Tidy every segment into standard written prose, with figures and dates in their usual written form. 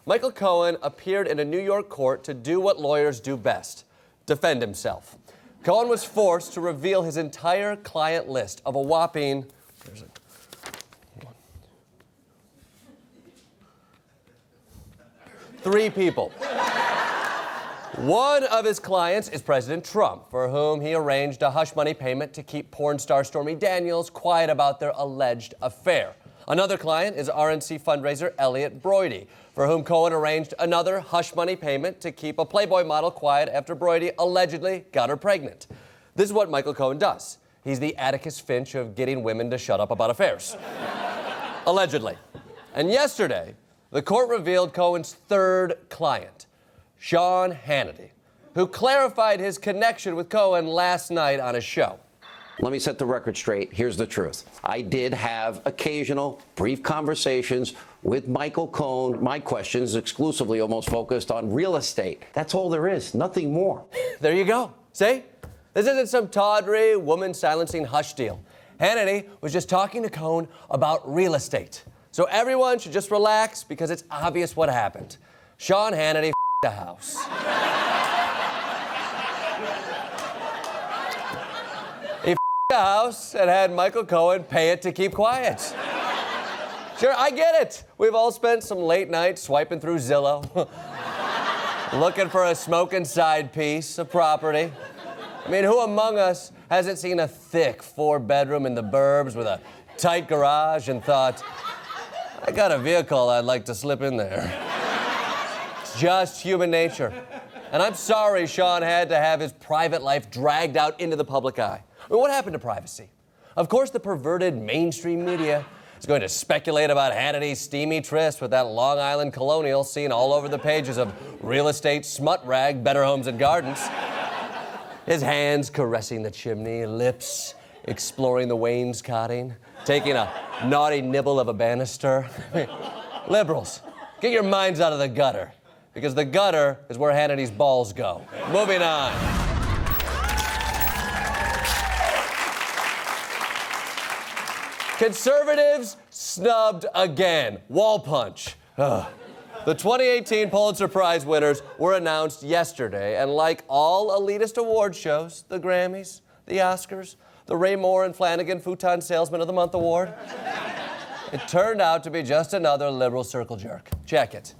Michael Cohen appeared in a New York court to do what lawyers do best, defend himself. Cohen was forced to reveal his entire client list of a whopping 3 people. One of his clients is President Trump, for whom he arranged a hush money payment to keep porn star Stormy Daniels quiet about their alleged affair. Another client is RNC fundraiser Elliot Broidy, for whom Cohen arranged another hush money payment to keep a Playboy model quiet after Broidy allegedly got her pregnant. This is what Michael Cohen does. He's the Atticus Finch of getting women to shut up about affairs. Allegedly. And yesterday, the court revealed Cohen's third client, Sean Hannity, who clarified his connection with Cohen last night on his show. Let me set the record straight. Here's the truth. I did have occasional brief conversations with Michael Cohen. My questions exclusively almost focused on real estate. That's all there is, nothing more. There you go. See? This isn't some tawdry, woman-silencing hush deal. Hannity was just talking to Cohen about real estate. So everyone should just relax because it's obvious what happened. Sean Hannity the house. He the house and had Michael Cohen pay it to keep quiet. Sure, I get it. We've all spent some late nights swiping through Zillow, looking for a smoking side piece of property. I mean, who among us hasn't seen a thick 4-bedroom in the burbs with a tight garage and thought, I got a vehicle I'd like to slip in there. It's just human nature. And I'm sorry Sean had to have his private life dragged out into the public eye. I mean, what happened to privacy? Of course, the perverted mainstream media is going to speculate about Hannity's steamy tryst with that Long Island colonial seen all over the pages of Real Estate Smut Rag, Better Homes and Gardens. His hands caressing the chimney, lips exploring the wainscoting, taking a naughty nibble of a banister. Liberals, get your minds out of the gutter, because the gutter is where Hannity's balls go. Moving on. Conservatives snubbed again. Wall punch. Ugh. The 2018 Pulitzer Prize winners were announced yesterday, and like all elitist award shows, the Grammys, the Oscars, the Ray Moore and Flanagan Futon Salesman of the Month Award, it turned out to be just another liberal circle jerk. Check it.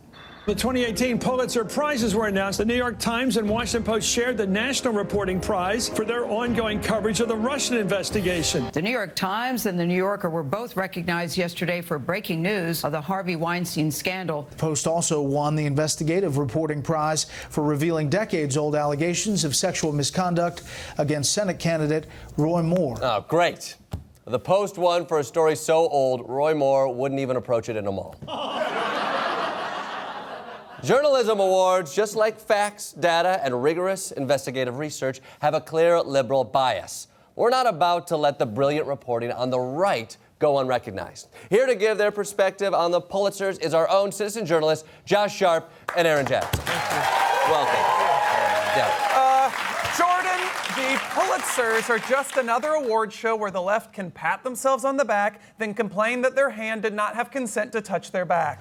The 2018 Pulitzer Prizes were announced. The New York Times and Washington Post shared the National Reporting Prize for their ongoing coverage of the Russian investigation. The New York Times and the New Yorker were both recognized yesterday for breaking news of the Harvey Weinstein scandal. Post also won the Investigative Reporting Prize for revealing decades-old allegations of sexual misconduct against Senate candidate Roy Moore. Oh, great. The Post won for a story so old, Roy Moore wouldn't even approach it in a mall. Journalism awards, just like facts, data, and rigorous investigative research, have a clear liberal bias. We're not about to let the brilliant reporting on the right go unrecognized. Here to give their perspective on the Pulitzers is our own citizen journalist, Josh Sharp and Aaron Jackson. Welcome. Jordan, the Pulitzers are just another award show where the left can pat themselves on the back, then complain that their hand did not have consent to touch their back.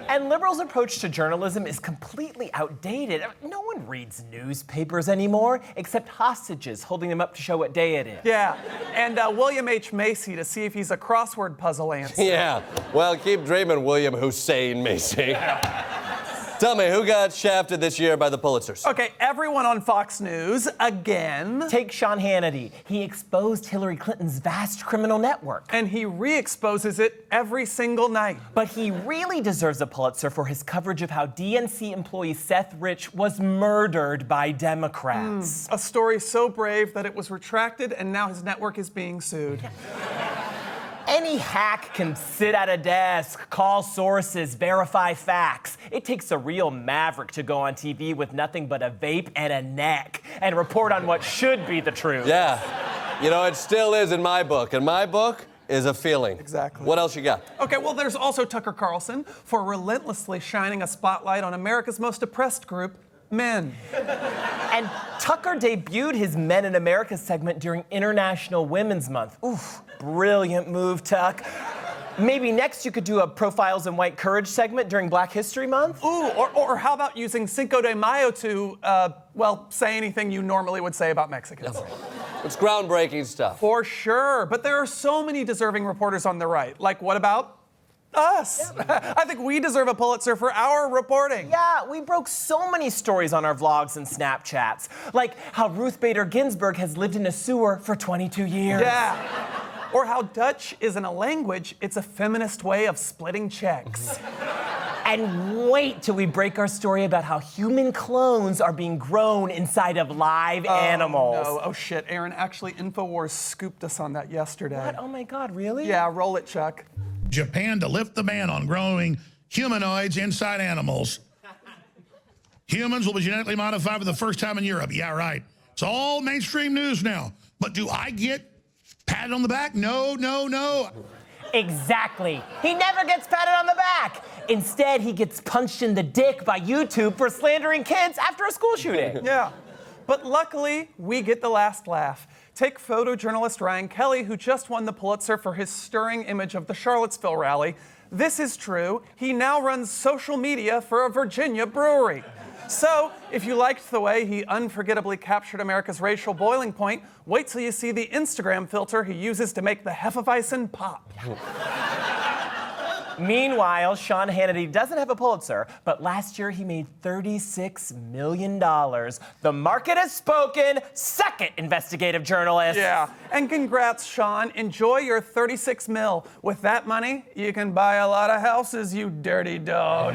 And liberals' approach to journalism is completely outdated. No one reads newspapers anymore, except hostages holding them up to show what day it is. Yeah, and William H. Macy to see if he's a crossword puzzle answer. Yeah, well, keep dreaming, William Hussein Macy. Tell me, who got shafted this year by the Pulitzers? Okay, everyone on Fox News, again. Take Sean Hannity. He exposed Hillary Clinton's vast criminal network. And he re-exposes it every single night. But he really deserves a Pulitzer for his coverage of how DNC employee Seth Rich was murdered by Democrats. A story so brave that it was retracted and now his network is being sued. Any hack can sit at a desk, call sources, verify facts. It takes a real maverick to go on TV with nothing but a vape and a neck and report on what should be the truth. Yeah. You know, it still is in my book. And my book is a feeling. Exactly. What else you got? Okay, well, there's also Tucker Carlson for relentlessly shining a spotlight on America's most oppressed group, men. And Tucker debuted his Men in America segment during International Women's Month. Oof, brilliant move, Tuck. Maybe next you could do a Profiles in White Courage segment during Black History Month. Ooh, or how about using Cinco de Mayo to, well, say anything you normally would say about Mexicans? It's groundbreaking stuff. For sure, but there are so many deserving reporters on the right. Like, what about us? Yeah. I think we deserve a Pulitzer for our reporting. Yeah, we broke so many stories on our vlogs and Snapchats. Like how Ruth Bader Ginsburg has lived in a sewer for 22 years. Yeah. Or how Dutch isn't a language, it's a feminist way of splitting checks. And wait till we break our story about how human clones are being grown inside of live animals. No. Oh, shit. Aaron, actually, InfoWars scooped us on that yesterday. What? Oh, my God, really? Yeah, roll it, Chuck. Japan to lift the ban on growing humanoids inside animals. Humans will be genetically modified for the first time in Europe. Yeah, right. It's all mainstream news now. But do I get patted on the back? No, no, no. Exactly. He never gets patted on the back. Instead, he gets punched in the dick by YouTube for slandering kids after a school shooting. Yeah. But luckily, we get the last laugh. Take photojournalist Ryan Kelly, who just won the Pulitzer for his stirring image of the Charlottesville rally. This is true. He now runs social media for a Virginia brewery. So, if you liked the way he unforgettably captured America's racial boiling point, wait till you see the Instagram filter he uses to make the Hefeweizen pop. Meanwhile, Sean Hannity doesn't have a Pulitzer, but last year he made $36 million. The market has spoken. Suck it, investigative journalist. Yeah, and congrats, Sean. Enjoy your 36 mil. With that money, you can buy a lot of houses, you dirty dog.